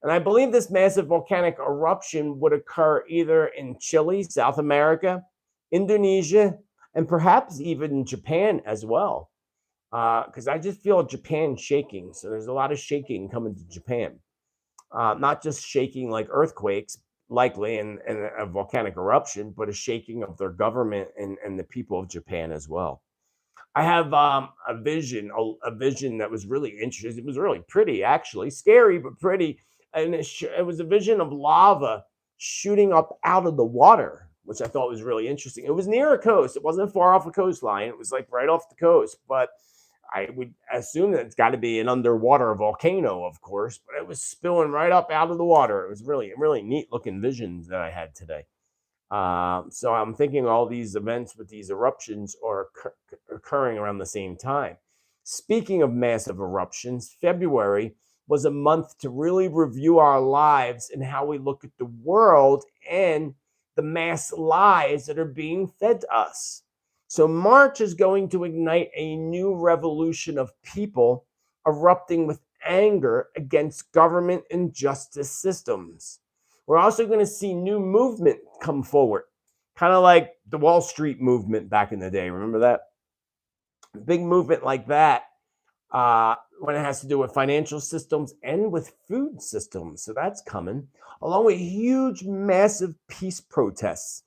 And I believe this massive volcanic eruption would occur either in Chile, South America, Indonesia, and perhaps even Japan as well. Because I just feel Japan shaking. So there's a lot of shaking coming to Japan. Not just shaking like earthquakes, likely, and a volcanic eruption, but a shaking of their government and the people of Japan as well. I have a vision that was really interesting. It was really pretty, actually. Scary, but pretty. And it was a vision of lava shooting up out of the water, which I thought was really interesting. It was near a coast. It wasn't far off a coastline. It was like right off the coast, but I would assume that it's got to be an underwater volcano, of course, but it was spilling right up out of the water. It was really, really neat looking visions that I had today. So I'm thinking all these events with these eruptions are occurring around the same time. Speaking of massive eruptions, February was a month to really review our lives and how we look at the world and the mass lies that are being fed to us. So March is going to ignite a new revolution of people erupting with anger against government and justice systems. We're also going to see new movement come forward, kind of like the Wall Street movement back in the day. Remember that? Big movement like that when it has to do with financial systems and with food systems. So that's coming, along with huge, massive peace protests,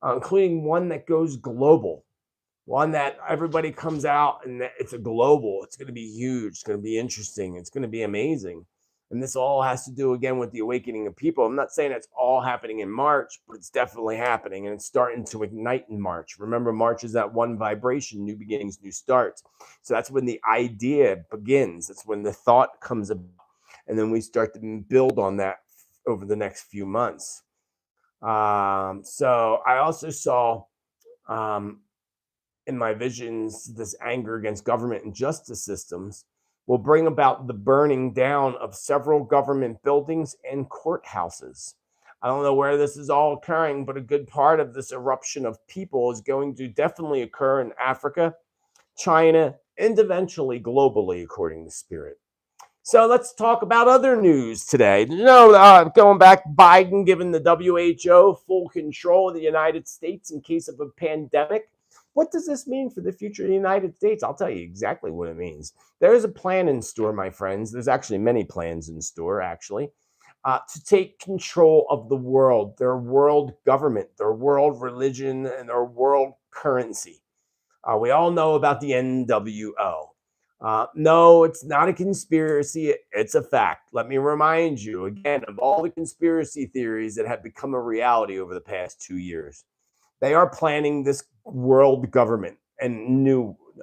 including one that goes global. One that everybody comes out and it's a global. It's going to be huge. It's going to be interesting. It's going to be amazing. And this all has to do, again, with the awakening of people. I'm not saying it's all happening in March, but it's definitely happening. And it's starting to ignite in March. Remember, March is that one vibration, new beginnings, new starts. So that's when the idea begins. That's when the thought comes about. And then we start to build on that over the next few months. So I also saw in my visions, this anger against government and justice systems will bring about the burning down of several government buildings and courthouses. I don't know where this is all occurring, but a good part of this eruption of people is going to definitely occur in Africa, China, and eventually globally, according to Spirit. So let's talk about other news today. Going back, Biden giving the WHO full control of the United States in case of a pandemic. What does this mean for the future of the United States? I'll tell you exactly what it means. There is a plan in store, my friends. There's actually many plans in store, actually, to take control of the world, their world government, their world religion, and their world currency. We all know about the NWO. No, it's not a conspiracy. It's a fact. Let me remind you again of all the conspiracy theories that have become a reality over the past 2 years. They are planning this world government and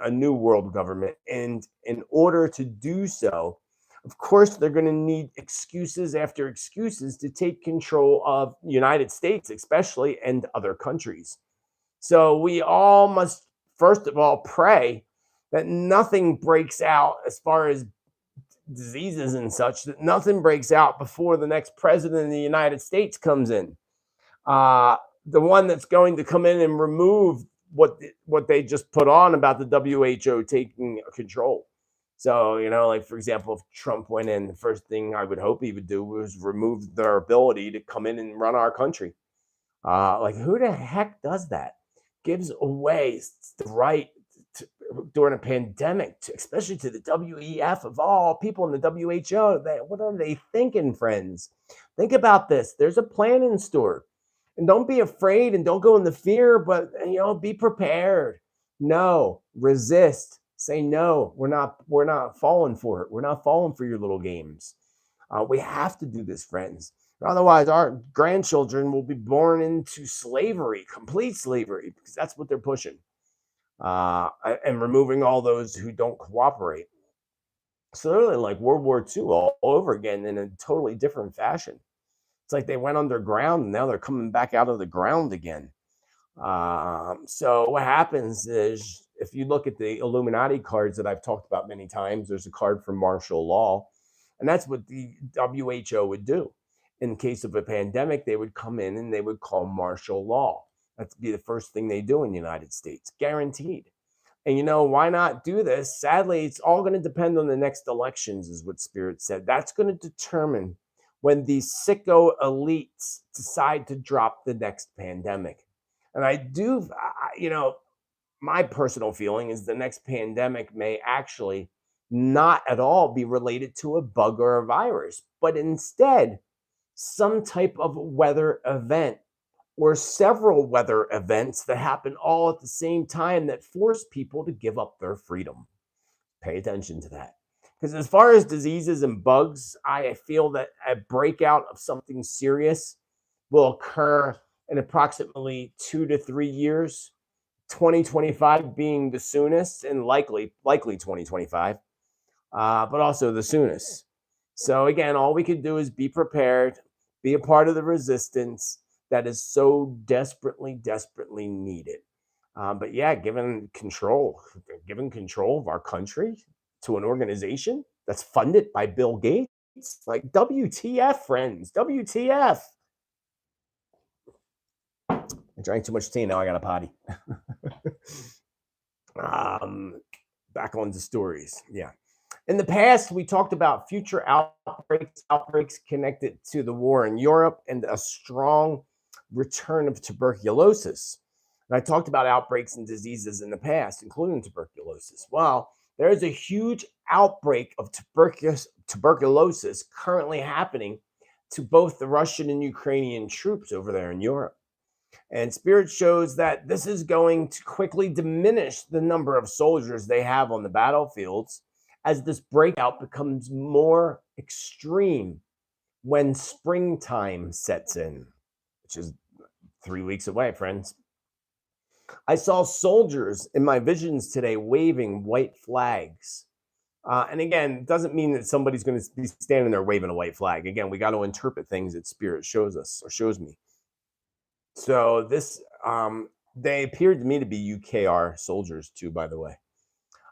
a new world government. And in order to do so, of course, they're going to need excuses after excuses to take control of the United States, especially, and other countries. So we all must, first of all, pray that nothing breaks out as far as diseases and such, that nothing breaks out before the next president of the United States comes in. The one that's going to come in and remove what they just put on about the WHO taking control. So, like, for example, if Trump went in, the first thing I would hope he would do was remove their ability to come in and run our country. Like, who the heck does that? Gives away the right during a pandemic, especially to the WEF of all people in the WHO. What are they thinking, friends? Think about this. There's a plan in store. And don't be afraid and don't go into fear, but be prepared. No, resist. Say no. We're not falling for it. We're not falling for your little games. We have to do this, friends. Otherwise, our grandchildren will be born into slavery, complete slavery, because that's what they're pushing. And removing all those who don't cooperate. So they're like World War II all over again in a totally different fashion. It's like they went underground and now they're coming back out of the ground again. So what happens is, if you look at the Illuminati cards that I've talked about many times, there's a card for martial law. And that's what the WHO would do. In case of a pandemic, they would come in and they would call martial law. That'd be the first thing they do in the United States, guaranteed. And why not do this? Sadly, it's all going to depend on the next elections, is what Spirit said. That's going to determine when these sicko elites decide to drop the next pandemic. And my personal feeling is the next pandemic may actually not at all be related to a bug or a virus, but instead some type of weather event or several weather events that happen all at the same time that force people to give up their freedom. Pay attention to that. Because as far as diseases and bugs, I feel that a breakout of something serious will occur in approximately 2 to 3 years, 2025 being the soonest, and likely 2025, but also the soonest. So again, all we can do is be prepared, be a part of the resistance that is so desperately, desperately needed. But yeah, given control of our country to an organization that's funded by Bill Gates, like, WTF, friends, WTF. I drank too much tea, now I got a potty. Back on the stories. Yeah. In the past, we talked about future outbreaks connected to the war in Europe and a strong return of tuberculosis. And I talked about outbreaks and diseases in the past, including tuberculosis. Well, there is a huge outbreak of tuberculosis currently happening to both the Russian and Ukrainian troops over there in Europe. And Spirit shows that this is going to quickly diminish the number of soldiers they have on the battlefields as this breakout becomes more extreme when springtime sets in, which is 3 weeks away, friends. I saw soldiers in my visions today waving white flags. And again, it doesn't mean that somebody's going to be standing there waving a white flag. Again, we got to interpret things that Spirit shows us or shows me. So this, they appeared to me to be UKR soldiers too, by the way.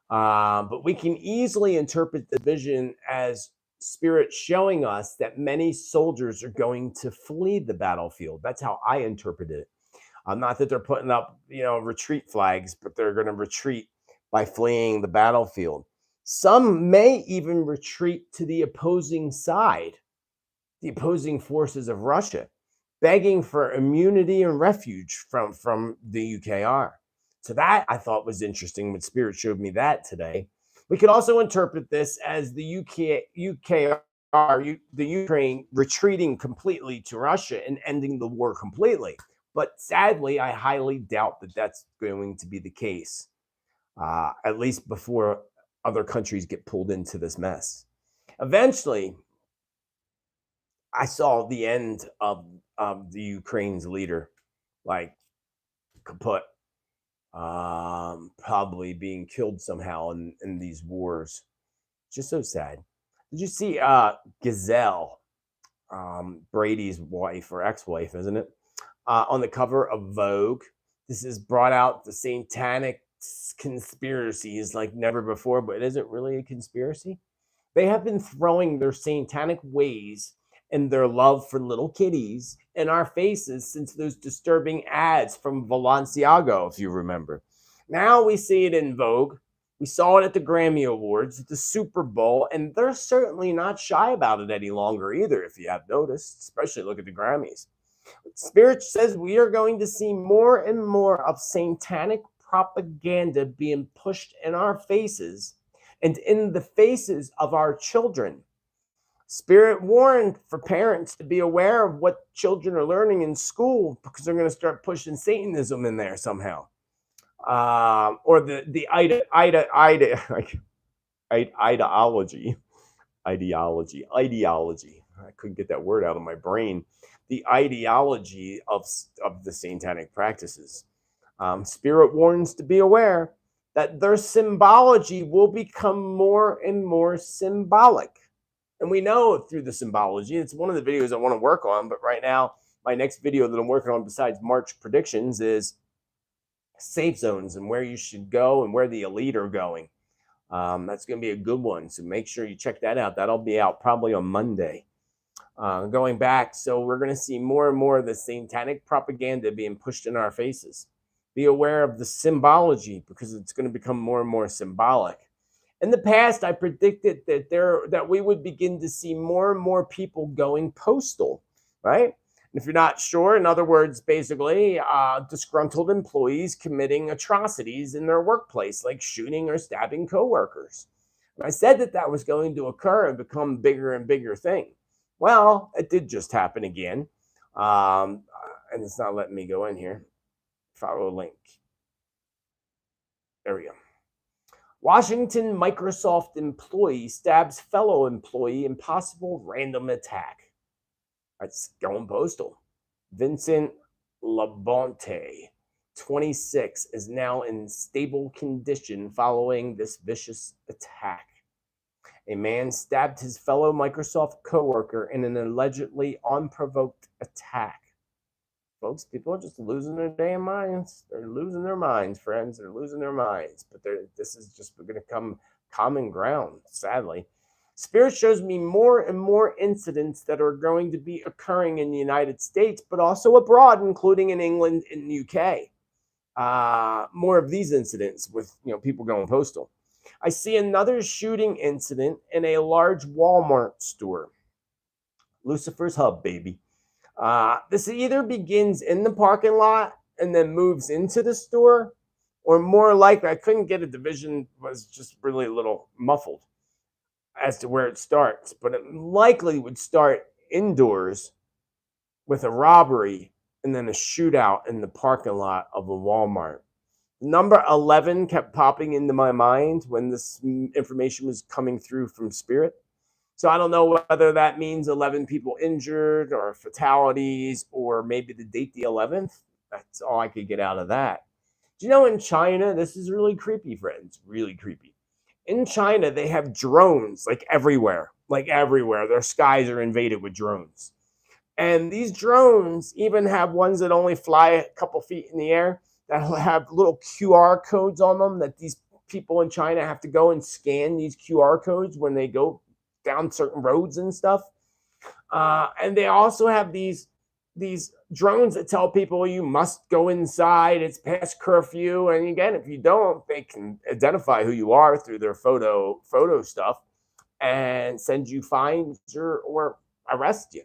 But we can easily interpret the vision as Spirit showing us that many soldiers are going to flee the battlefield. That's how I interpret it. Not that they're putting up, retreat flags, but they're going to retreat by fleeing the battlefield. Some may even retreat to the opposing side, the opposing forces of Russia, begging for immunity and refuge from the UKR. So that I thought was interesting when Spirit showed me that today. We could also interpret this as the UKR, the Ukraine retreating completely to Russia and ending the war completely. But sadly, I highly doubt that that's going to be the case, at least before other countries get pulled into this mess. Eventually, I saw the end of the Ukraine's leader, like kaput, probably being killed somehow in these wars. Just so sad. Did you see Gazelle, Brady's wife or ex-wife, isn't it? On the cover of Vogue. This has brought out the satanic conspiracies like never before, but is it really a conspiracy? They have been throwing their satanic ways and their love for little kitties in our faces since those disturbing ads from Balenciaga, if you remember. Now we see it in Vogue. We saw it at the Grammy Awards, at the Super Bowl, and they're certainly not shy about it any longer either, if you have noticed, especially look at the Grammys. Spirit says we are going to see more and more of satanic propaganda being pushed in our faces and in the faces of our children. Spirit warned for parents to be aware of what children are learning in school because they're going to start pushing Satanism in there somehow. Or the ideology. I couldn't get that word out of my brain. The ideology of the satanic practices. Spirit warns to be aware that their symbology will become more and more symbolic. And we know through the symbology, it's one of the videos I want to work on, but right now, my next video that I'm working on besides March predictions is safe zones and where you should go and where the elite are going. That's going to be a good one, so make sure you check that out. That'll be out probably on Monday. Going back, so we're going to see more and more of the satanic propaganda being pushed in our faces. Be aware of the symbology because it's going to become more and more symbolic. In the past, I predicted that we would begin to see more and more people going postal, right? And if you're not sure, in other words, basically, disgruntled employees committing atrocities in their workplace, like shooting or stabbing coworkers. And I said that that was going to occur and become a bigger and bigger thing. Well, it did just happen again. And it's not letting me go in here. Follow a link. There we go. Washington Microsoft employee stabs fellow employee in possible random attack. That's going postal. Vincent Labonte, 26, is now in stable condition following this vicious attack. A man stabbed his fellow Microsoft coworker in an allegedly unprovoked attack. Folks, people are just losing their damn minds. They're losing their minds, friends. They're losing their minds. But this is just going to come common ground, sadly. Spirit shows me more and more incidents that are going to be occurring in the United States, but also abroad, including in England and the UK. More of these incidents with people going postal. I see another shooting incident in a large Walmart store. Lucifer's Hub, baby. This either begins in the parking lot and then moves into the store, or more likely, I couldn't get a division, was just really a little muffled as to where it starts, but it likely would start indoors with a robbery and then a shootout in the parking lot of a Walmart. Number 11 kept popping into my mind when this information was coming through from Spirit. So I don't know whether that means 11 people injured or fatalities or maybe the date the 11th. That's all I could get out of that. Do you know in China, this is really creepy, friends, really creepy. In China, they have drones like everywhere. Their skies are invaded with drones. And these drones even have ones that only fly a couple feet in the air that have little QR codes on them that these people in China have to go and scan these QR codes when they go down certain roads and stuff. And they also have these these drones that tell people you must go inside, it's past curfew, and again, if you don't, they can identify who you are through their photo stuff and send you fines or arrest you.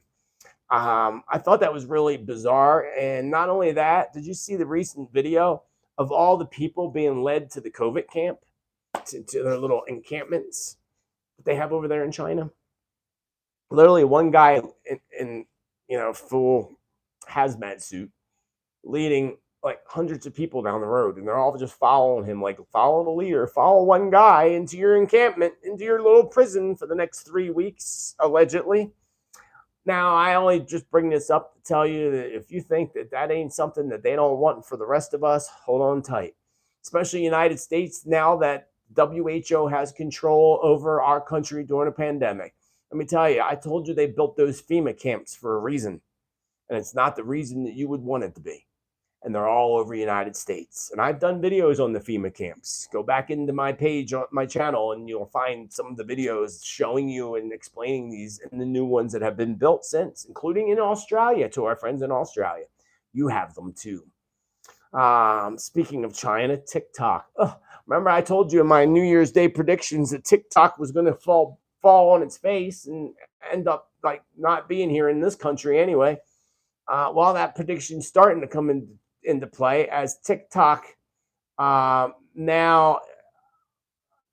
I thought that was really bizarre. And not only that, did you see the recent video of all the people being led to the COVID camp, to their little encampments that they have over there in China? Literally, one guy in full hazmat suit leading like hundreds of people down the road, and they're all just following him, like, follow the leader, follow one guy into your encampment, into your little prison for the next 3 weeks, allegedly. Now, I only just bring this up to tell you that if you think that that ain't something that they don't want for the rest of us, hold on tight. Especially the United States, now that WHO has control over our country during a pandemic. Let me tell you, I told you they built those FEMA camps for a reason. And it's not the reason that you would want it to be. And they're all over the United States. And I've done videos on the FEMA camps. Go back into my page on my channel and you'll find some of the videos showing you and explaining these and the new ones that have been built since, including in Australia, to our friends in Australia. You have them too. Speaking of China, TikTok. Remember I told you in my New Year's Day predictions that TikTok was going to fall on its face and end up like not being here in this country anyway. While that prediction's starting to come into play, as TikTok now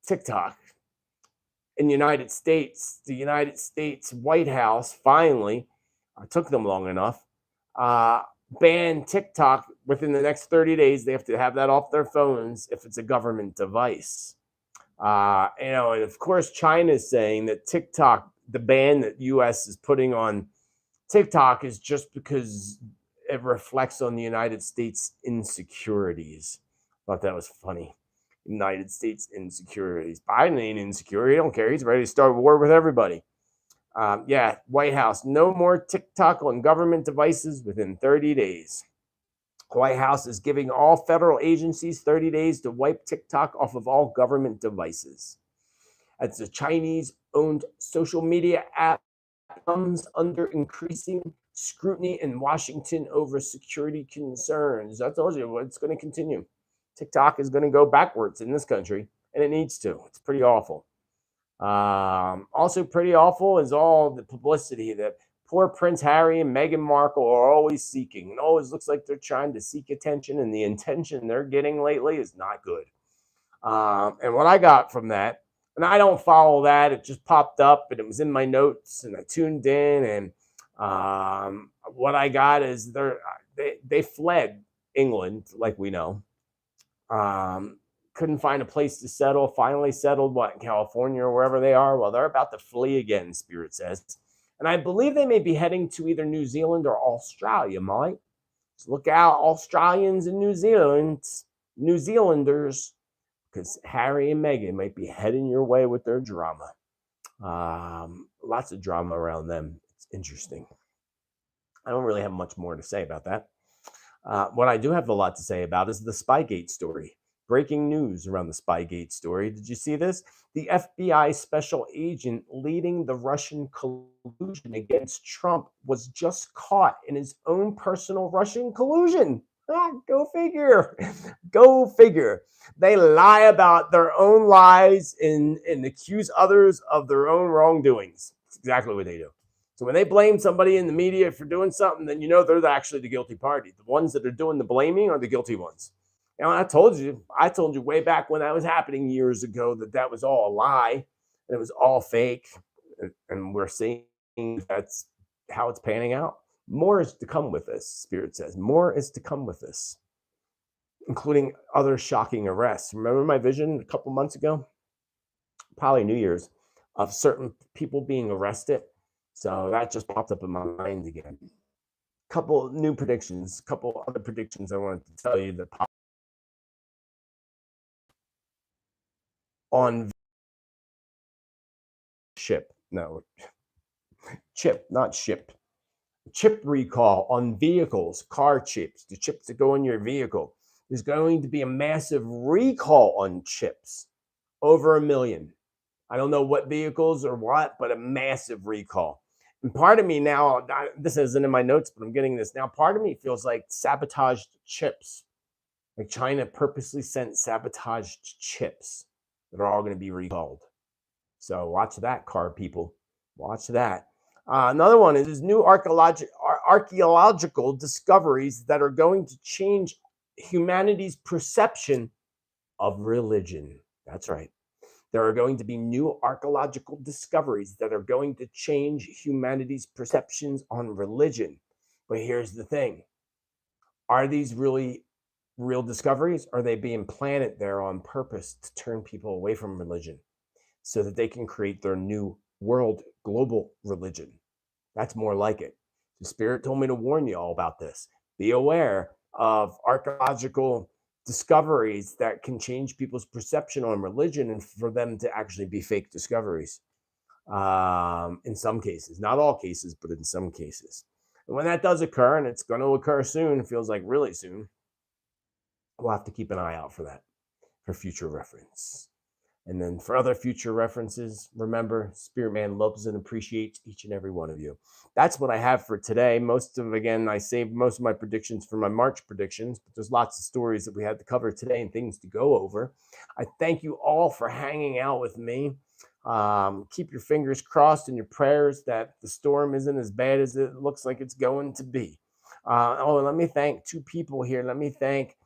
TikTok in the United States, the United States White House finally took them long enough, banned TikTok within the next 30 days. They have to have that off their phones if it's a government device. And of course, China is saying that TikTok, the ban that U.S. is putting on TikTok, is just because it reflects on the United States insecurities. Thought that was funny. United States insecurities. Biden ain't insecure. He don't care. He's ready to start war with everybody. Yeah, White House, no more TikTok on government devices within 30 days. White House is giving all federal agencies 30 days to wipe TikTok off of all government devices. As a Chinese-owned social media app comes under increasing scrutiny in Washington over security concerns. I told you it's going to continue. TikTok is going to go backwards in this country, and it needs to. It's pretty awful. Also pretty awful is all the publicity that poor Prince Harry and Meghan Markle are always seeking. It always looks like they're trying to seek attention, and the attention they're getting lately is not good. And what I got from that, and I don't follow that, it just popped up and it was in my notes and I tuned in, and what I got is they fled England, like we know. Couldn't find a place to settle, finally settled, in California or wherever they are? Well, they're about to flee again, Spirit says. And I believe they may be heading to either New Zealand or Australia, Mike. So look out, Australians and New Zealanders, because Harry and Meghan might be heading your way with their drama. Lots of drama around them. It's interesting. I don't really have much more to say about that. What I do have a lot to say about is the Spygate story. Breaking news around the Spygate story. Did you see this? The FBI special agent leading the Russian collusion against Trump was just caught in his own personal Russian collusion. Go figure. Go figure. They lie about their own lies and accuse others of their own wrongdoings. That's exactly what they do. So when they blame somebody in the media for doing something, then you know they're actually the guilty party. The ones that are doing the blaming are the guilty ones. I told you way back when that was happening years ago that was all a lie and it was all fake. And we're seeing that's how it's panning out. More is to come with this, Spirit says. More is to come with this, including other shocking arrests. Remember my vision a couple months ago, probably New Year's, of certain people being arrested? So that just popped up in my mind again. Couple new predictions, couple other predictions I wanted to tell you that popped on chip, not ship. Chip recall on vehicles, car chips, the chips that go in your vehicle. There's going to be a massive recall on chips, over 1 million. I don't know what vehicles or what, but a massive recall. And part of me now, this isn't in my notes, but I'm getting this now. Part of me feels like sabotaged chips. Like China purposely sent sabotaged chips that are all going to be recalled. So watch that, car people. Watch that. Another one is new archaeological discoveries that are going to change humanity's perception of religion. That's right. There are going to be new archaeological discoveries that are going to change humanity's perceptions on religion. But here's the thing. Are these really real discoveries? Or are they being planted there on purpose to turn people away from religion so that they can create their new world global religion? That's more like it. The Spirit told me to warn you all about this. Be aware of archaeological discoveries that can change people's perception on religion and for them to actually be fake discoveries. In some cases, not all cases, but in some cases. And when that does occur, and it's going to occur soon, it feels like really soon, we'll have to keep an eye out for that for future reference. And then for other future references, remember, Spiritman loves and appreciates each and every one of you. That's what I have for today. I saved most of my predictions for my March predictions, but there's lots of stories that we had to cover today and things to go over. I thank you all for hanging out with me. Keep your fingers crossed and your prayers that the storm isn't as bad as it looks like it's going to be. Let me thank two people here. Let me thank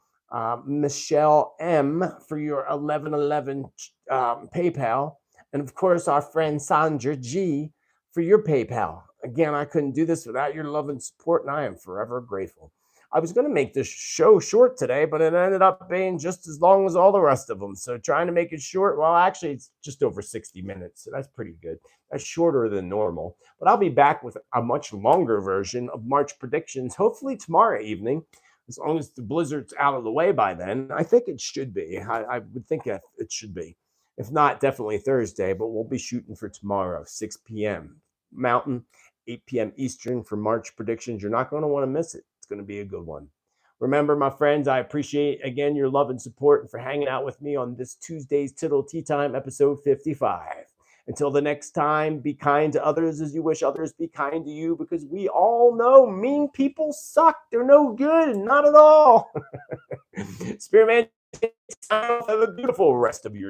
Michelle M for your 1111 PayPal, and of course our friend Sandra G for your PayPal. Again, I couldn't do this without your love and support, and I am forever grateful. I was going to make this show short today, but it ended up being just as long as all the rest of them. So trying to make it short, well, actually, it's just over 60 minutes. So that's pretty good. That's shorter than normal. But I'll be back with a much longer version of March predictions, hopefully tomorrow evening. As long as the blizzard's out of the way by then, I think it should be. I would think it should be. If not, definitely Thursday, but we'll be shooting for tomorrow, 6 p.m. Mountain, 8 p.m. Eastern for March predictions. You're not going to want to miss it. It's going to be a good one. Remember, my friends, I appreciate, again, your love and support and for hanging out with me on this Tuesday's Tittle Tea Time, episode 55. Until the next time, be kind to others as you wish others be kind to you, because we all know mean people suck. They're no good, not at all. Spiritman, have a beautiful rest of your